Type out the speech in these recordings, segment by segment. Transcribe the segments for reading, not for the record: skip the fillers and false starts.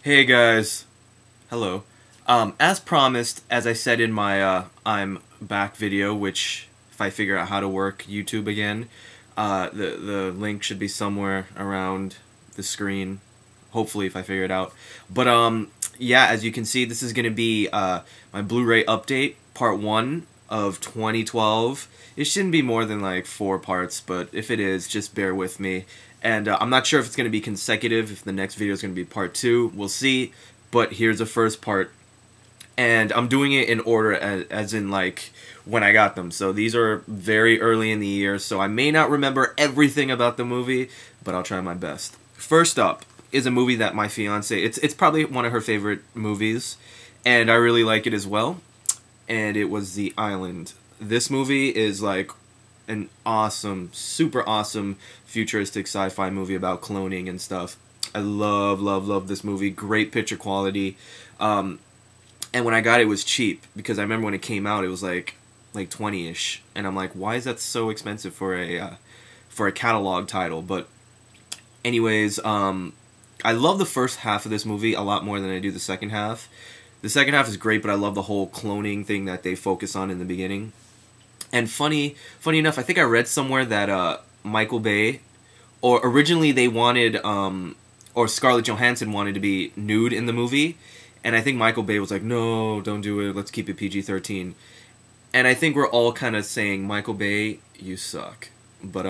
Hey guys, hello. As promised, as I said in my I'm back video, which if I figure out how to work YouTube again, the link should be somewhere around the screen. Hopefully, if I figure it out. But yeah, as you can see, this is gonna be my Blu-ray update, part 1 of 2012. It shouldn't be more than like 4 parts, but if it is, just bear with me. And I'm not sure if it's going to be consecutive, if the next video is going to be part 2. We'll see. But here's the first part. And I'm doing it in order as in like when I got them. So these are very early in the year, so I may not remember everything about the movie, but I'll try my best. First up is a movie that my fiance, it's probably one of her favorite movies, and I really like it as well. And it was The Island. This movie is like an awesome, super awesome futuristic sci-fi movie about cloning and stuff. I love this movie. Great picture quality. And when I got it, it was cheap, because I remember when it came out, it was like 20-ish, and I'm like, why is that so expensive for a catalog title? But anyways, I love the first half of this movie a lot more than I do the second half. The second half is great, but I love the whole cloning thing that they focus on in the beginning. And funny enough, I think I read somewhere that Michael Bay, or originally they wanted, or Scarlett Johansson wanted to be nude in the movie, and I think Michael Bay was like, no, don't do it, let's keep it PG-13. And I think we're all kind of saying, Michael Bay, you suck. But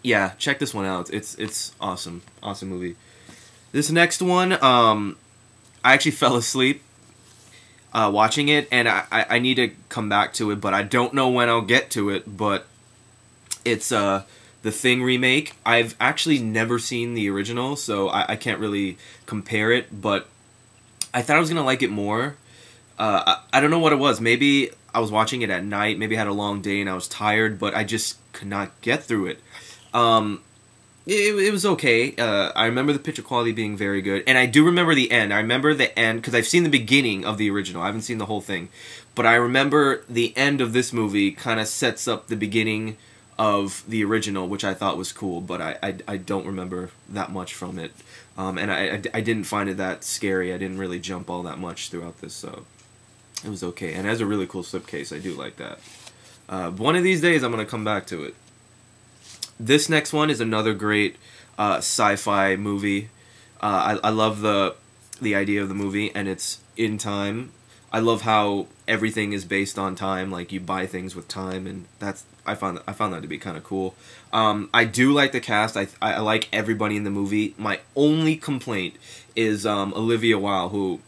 yeah, check this one out. It's awesome, awesome movie. This next one, I actually fell asleep watching it, and I need to come back to it, but I don't know when I'll get to it. But it's the Thing remake. I've actually never seen the original, so I can't really compare it, but I thought I was gonna like it more. I don't know what it was. Maybe I was watching it at night, maybe I had a long day and I was tired, but I just could not get through it. It was okay. I remember the picture quality being very good, and I do remember the end. I remember the end because I've seen the beginning of the original. I haven't seen the whole thing, but I remember the end of this movie kind of sets up the beginning of the original, which I thought was cool, but I don't remember that much from it, and I didn't find it that scary. I didn't really jump all that much throughout this, so it was okay. And it has a really cool slipcase. I do like that. One of these days I'm going to come back to it. This next one is another great sci-fi movie. I love the idea of the movie, and it's in time. I love how everything is based on time, like you buy things with time, and I found that to be kind of cool. I do like the cast. I like everybody in the movie. My only complaint is Olivia Wilde, who,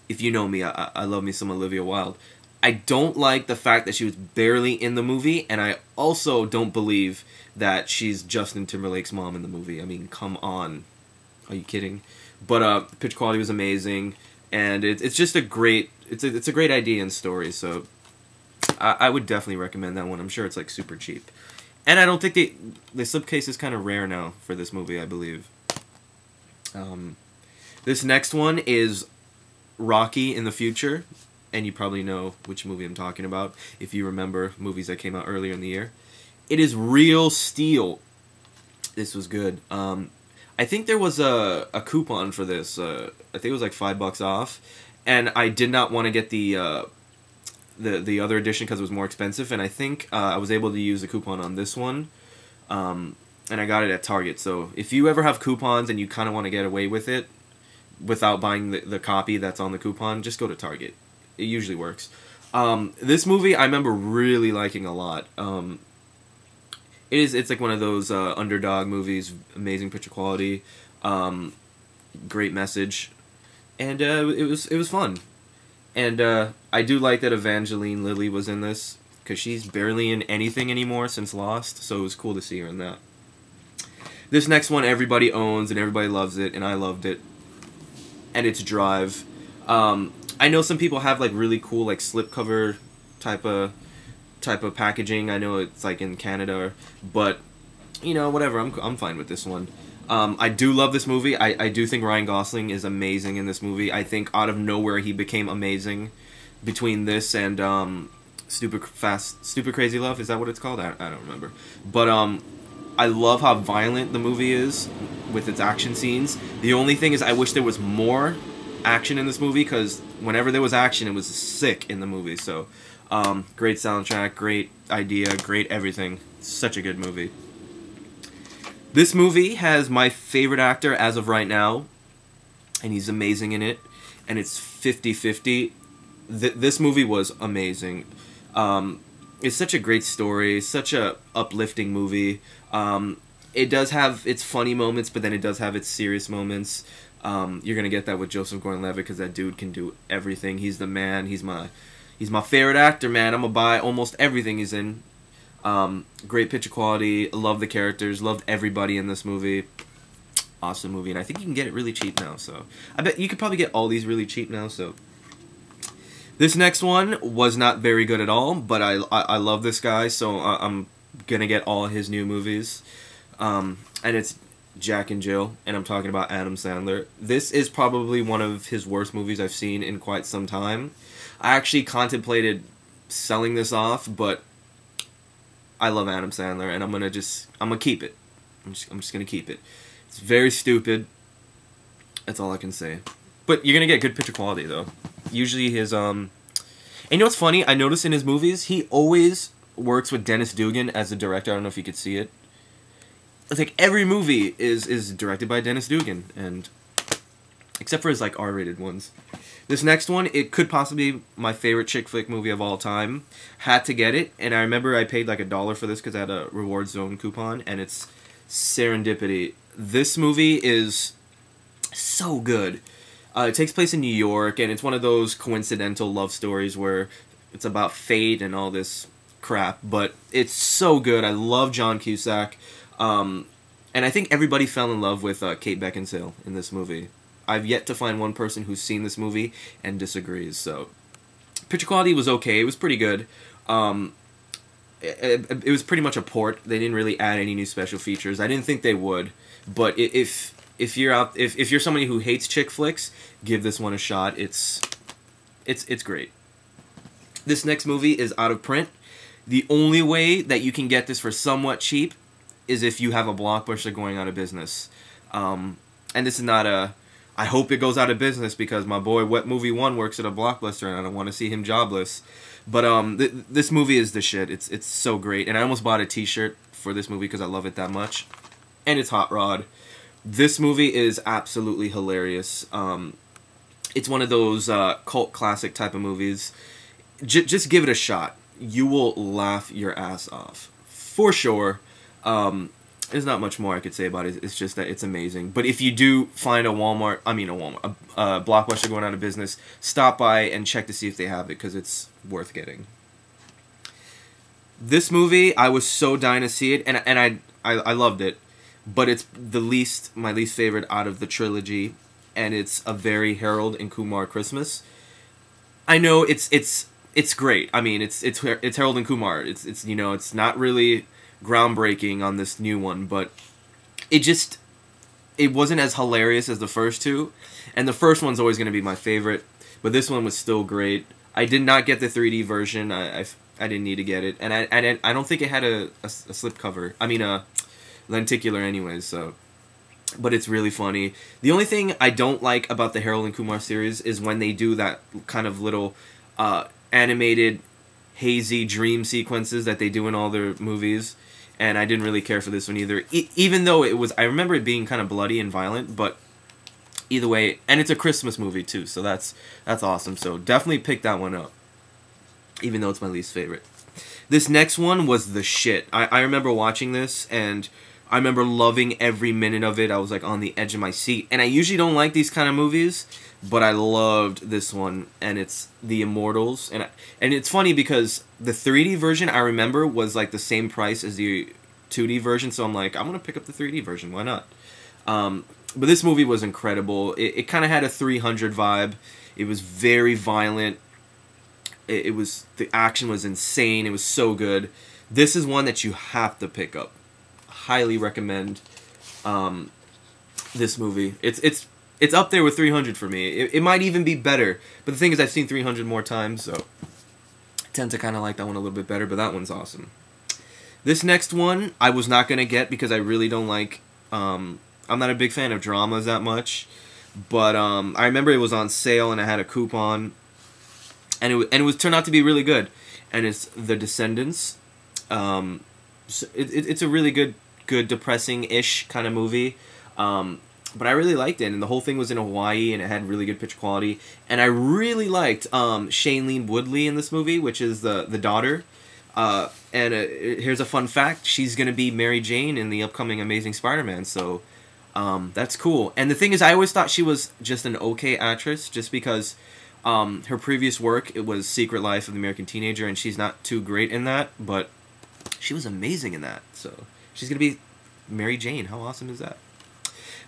if you know me, I love me some Olivia Wilde. I don't like the fact that she was barely in the movie, and I also don't believe that she's Justin Timberlake's mom in the movie. I mean, come on. Are you kidding? But the pitch quality was amazing, and it's just a great, it's a great idea and story, so I would definitely recommend that one. I'm sure it's like super cheap. And I don't think the slipcase is kind of rare now for this movie, I believe. This next one is Rocky in the Future. And you probably know which movie I'm talking about if you remember movies that came out earlier in the year. It is Real Steel. This was good. I think there was a coupon for this. I think it was like $5 off, and I did not want to get the other edition because it was more expensive. And I think I was able to use the coupon on this one, and I got it at Target. So if you ever have coupons and you kind of want to get away with it without buying the copy that's on the coupon, just go to Target. It usually works. This movie I remember really liking a lot. It's like one of those underdog movies, amazing picture quality, great message, and it was fun. And I do like that Evangeline Lilly was in this, because she's barely in anything anymore since Lost, so it was cool to see her in that. This next one everybody owns and everybody loves it, and I loved it, and it's Drive. I know some people have like really cool like slipcover type of packaging. I know it's like in Canada, but you know, whatever. I'm fine with this one. I do love this movie. I do think Ryan Gosling is amazing in this movie. I think out of nowhere he became amazing between this and Stupid Crazy Love. Is that what it's called? I don't remember. But I love how violent the movie is with its action scenes. The only thing is I wish there was more action in this movie, because whenever there was action, it was sick in the movie. So, great soundtrack, great idea, great everything. Such a good movie. This movie has my favorite actor as of right now, and he's amazing in it, and it's 50-50. This movie was amazing. It's such a great story, such a uplifting movie. It does have its funny moments, but then it does have its serious moments. You're gonna get that with Joseph Gordon-Levitt, because that dude can do everything. He's the man. He's my favorite actor, man. I'm gonna buy almost everything he's in. Great picture quality. Love the characters. Loved everybody in this movie. Awesome movie, and I think you can get it really cheap now. So I bet you could probably get all these really cheap now. So this next one was not very good at all, but I love this guy, so I'm gonna get all his new movies. And it's Jack and Jill, and I'm talking about Adam Sandler. This is probably one of his worst movies I've seen in quite some time. I actually contemplated selling this off, but I love Adam Sandler, and I'm gonna keep it. I'm just gonna keep it. It's very stupid. That's all I can say. But you're gonna get good picture quality though. Usually his and you know what's funny? I noticed in his movies he always works with Dennis Dugan as the director. I don't know if you could see it. It's like every movie is directed by Dennis Dugan, and except for his like R-rated ones. This next one, it could possibly be my favorite chick flick movie of all time. Had to get it, and I remember I paid like $1 for this because I had a Reward Zone coupon, and it's Serendipity. This movie is so good. It takes place in New York, and it's one of those coincidental love stories where it's about fate and all this crap, but it's so good. I love John Cusack, and I think everybody fell in love with Kate Beckinsale in this movie. I've yet to find one person who's seen this movie and disagrees. So, picture quality was okay. It was pretty good. It was pretty much a port. They didn't really add any new special features. I didn't think they would, but if you're somebody who hates chick flicks, give this one a shot. It's great. This next movie is out of print. The only way that you can get this for somewhat cheap is if you have a Blockbuster going out of business. And this is not a... I hope it goes out of business, because my boy Wet Movie 1 works at a Blockbuster, and I don't want to see him jobless. But this movie is the shit. It's so great. And I almost bought a t-shirt for this movie because I love it that much. And it's Hot Rod. This movie is absolutely hilarious. It's one of those cult classic type of movies. Just give it a shot. You will laugh your ass off. For sure. There's not much more I could say about it. It's just that it's amazing. But if you do find a Blockbuster going out of business, stop by and check to see if they have it, because it's worth getting. This movie, I was so dying to see it, and I loved it. But it's my least favorite out of the trilogy, and it's a very Harold and Kumar Christmas. I know it's great. I mean, it's Harold and Kumar. It's you know, it's not really groundbreaking on this new one, but it wasn't as hilarious as the first two, and the first one's always going to be my favorite, but this one was still great. I did not get the 3D version. I didn't need to get it, and I don't think it had a slip cover. I mean a lenticular anyways, so, but it's really funny. The only thing I don't like about the Harold and Kumar series is when they do that kind of little animated hazy dream sequences that they do in all their movies, and I didn't really care for this one either. Even though I remember it being kind of bloody and violent, but either way, and it's a Christmas movie too, so that's awesome. So definitely pick that one up, even though it's my least favorite. This next one was the shit. I remember watching this, and I remember loving every minute of it. I was like on the edge of my seat, and I usually don't like these kind of movies, but I loved this one, and it's The Immortals. And it's funny because the 3D version, I remember, was like the same price as the 2D version, so I'm like, I'm going to pick up the 3D version, why not? But this movie was incredible. It kind of had a 300 vibe. It was very violent. The action was insane. It was so good. This is one that you have to pick up. Highly recommend this movie. It's up there with 300 for me. It might even be better. But the thing is, I've seen 300 more times, so I tend to kind of like that one a little bit better, but that one's awesome. This next one I was not gonna get because I really don't like. I'm not a big fan of dramas that much, but I remember it was on sale and I had a coupon, and it was turned out to be really good. And it's The Descendants. It's a really good depressing-ish kind of movie. But I really liked it, and the whole thing was in Hawaii, and it had really good picture quality. And I really liked Shailene Woodley in this movie, which is the daughter. Here's a fun fact: she's gonna be Mary Jane in the upcoming Amazing Spider-Man. So that's cool. And the thing is, I always thought she was just an okay actress, just because her previous work, it was Secret Life of the American Teenager, and she's not too great in that, but she was amazing in that. So she's gonna be Mary Jane. How awesome is that?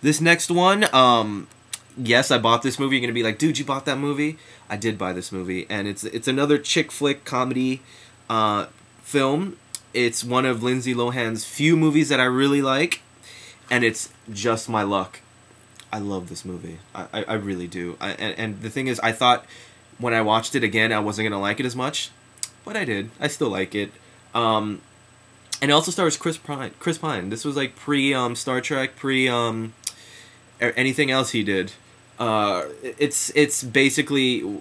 This next one, yes, I bought this movie. You're gonna be like, dude, you bought that movie? I did buy this movie, and it's another chick flick comedy film. It's one of Lindsay Lohan's few movies that I really like, and it's Just My Luck. I love this movie. I really do. And the thing is, I thought when I watched it again, I wasn't gonna like it as much, but I did. I still like it. And it also stars Chris Pine. This was like pre Star Trek, pre anything else he did. It's basically,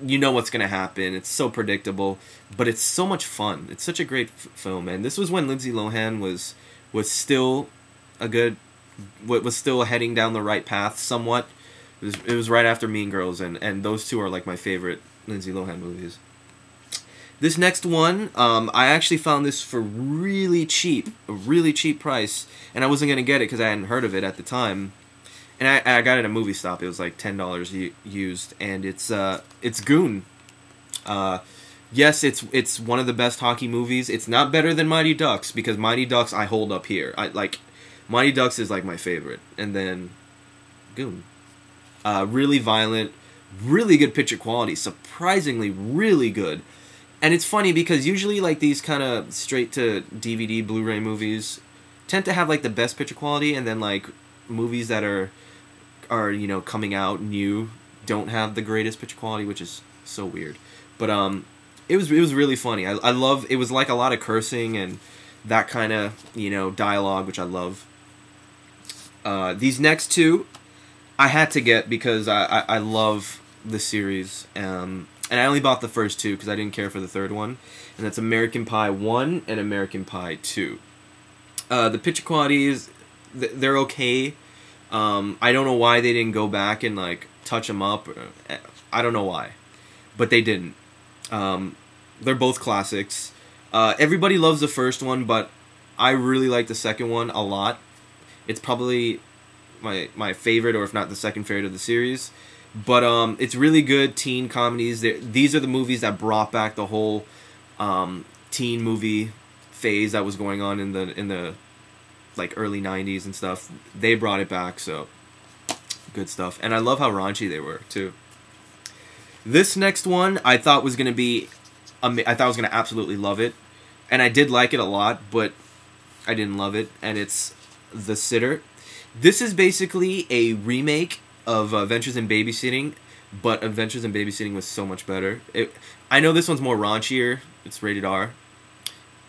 you know what's gonna happen. It's so predictable, but it's so much fun. It's such a great film, and this was when Lindsay Lohan was still was still heading down the right path somewhat. It was right after Mean Girls, and those two are like my favorite Lindsay Lohan movies. This next one, I actually found this for really cheap, a really cheap price, and I wasn't gonna get it because I hadn't heard of it at the time. And I got it at a movie stop. It was like $10 used, and it's Goon. Yes, it's one of the best hockey movies. It's not better than Mighty Ducks, because Mighty Ducks I hold up here. Mighty Ducks is like my favorite, and then Goon. Really violent, really good picture quality, surprisingly really good. And it's funny because usually like these kind of straight to DVD Blu-ray movies tend to have like the best picture quality, and then like movies that are you know coming out new don't have the greatest picture quality, which is so weird. But it was really funny. I love it. Was like a lot of cursing and that kind of, you know, dialogue, which I love. These next two I had to get because I love the series, and I only bought the first two because I didn't care for the third one, and that's American Pie 1 and American Pie 2. The picture quality is, they're okay. I don't know why they didn't go back and like touch them up. I don't know why, but they didn't. They're both classics. Everybody loves the first one, but I really like the second one a lot. It's probably my favorite, or if not the second favorite of the series. But it's really good teen comedies. These are the movies that brought back the whole teen movie phase that was going on in the like early 90s and stuff. They brought it back, so good stuff. And I love how raunchy they were too. This next one I thought was gonna be, I thought I was gonna absolutely love it, and I did like it a lot, but I didn't love it. And it's The Sitter. This is basically a remake of Adventures in Babysitting, but Adventures in Babysitting was so much better. I know this one's more raunchier. It's rated R.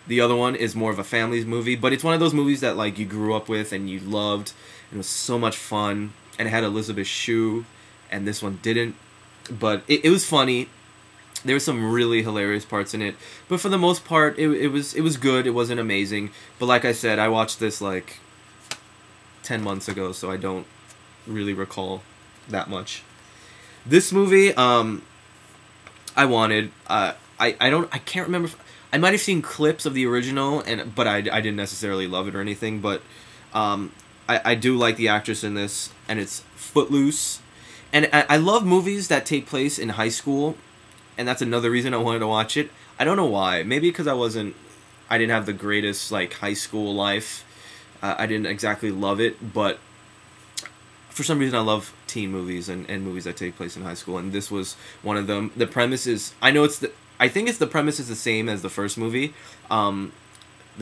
The other one is more of a family's movie, but it's one of those movies that like you grew up with and you loved, and it was so much fun. And it had Elizabeth Shue, and this one didn't. But it was funny. There were some really hilarious parts in it, but for the most part, it was good. It wasn't amazing, but like I said, I watched this like 10 months ago, so I don't really recall that much. This movie, I wanted. I can't remember. I might have seen clips of the original, but I didn't necessarily love it or anything. But I do like the actress in this, and it's Footloose. And I love movies that take place in high school, and that's another reason I wanted to watch it. I don't know why. Maybe because I didn't have the greatest like high school life. I didn't exactly love it, but for some reason I love teen movies and movies that take place in high school, and this was one of them. The premise is, I think the premise is the same as the first movie. The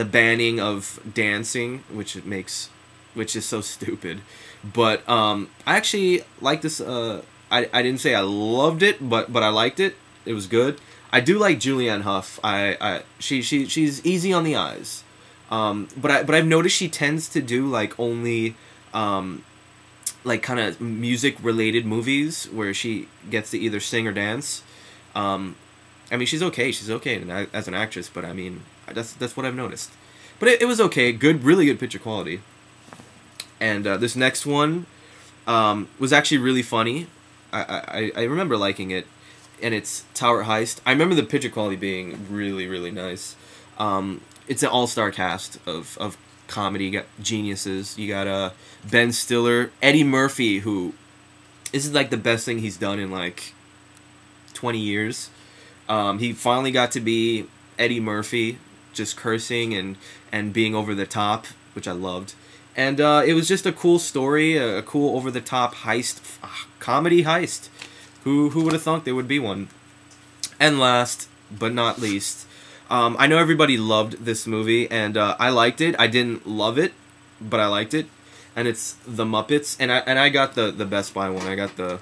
banning of dancing, which is so stupid. But I actually like this. I didn't say I loved it, but I liked it. It was good. I do like Julianne Hough. She's easy on the eyes. But I've noticed she tends to do like only like kind of music related movies where she gets to either sing or dance. I mean, she's okay. She's okay as an actress, but I mean, that's what I've noticed. But it was okay. Good, really good picture quality. And this next one was actually really funny. I remember liking it, and it's Tower Heist. I remember the picture quality being really, really nice. It's an all-star cast of comedy. You got geniuses. You got Ben Stiller, Eddie Murphy, who this is like the best thing he's done in like 20 years. He finally got to be Eddie Murphy, just cursing and being over the top, which I loved. And it was just a cool story, a cool over-the-top heist, comedy heist. Who would have thought there would be one? And last but not least, I know everybody loved this movie, and I liked it. I didn't love it, but I liked it. And it's The Muppets, and I got the Best Buy one. I got the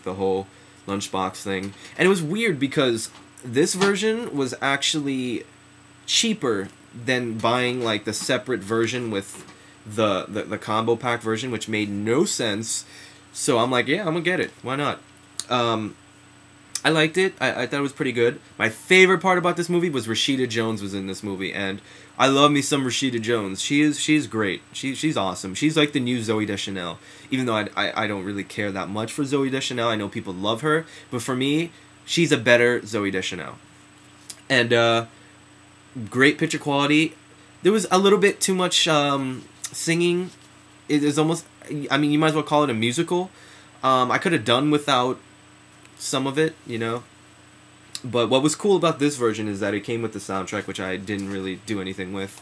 whole lunchbox thing. And it was weird because this version was actually cheaper than buying like the separate version with the combo pack version, which made no sense. So I'm like, yeah, I'm gonna get it. Why not? I liked it. I thought it was pretty good. My favorite part about this movie was Rashida Jones was in this movie, and I love me some Rashida Jones. She's great. She's awesome. She's like the new Zooey Deschanel. Even though I don't really care that much for Zooey Deschanel. I know people love her, but for me, she's a better Zooey Deschanel. And great picture quality. There was a little bit too much singing. It is almost, I mean, you might as well call it a musical. I could have done without some of it, you know. But what was cool about this version is that it came with the soundtrack, which I didn't really do anything with.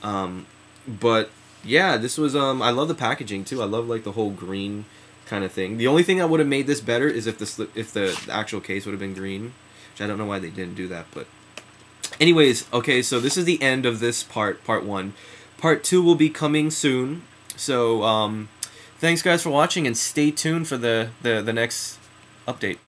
But yeah, this was I love the packaging too. I love like the whole green kind of thing. The only thing that would have made this better is if the actual case would have been green, which I don't know why they didn't do that. But anyways, okay, so this is the end of this part 1. Part 2 will be coming soon. So thanks guys for watching, and stay tuned for the next update.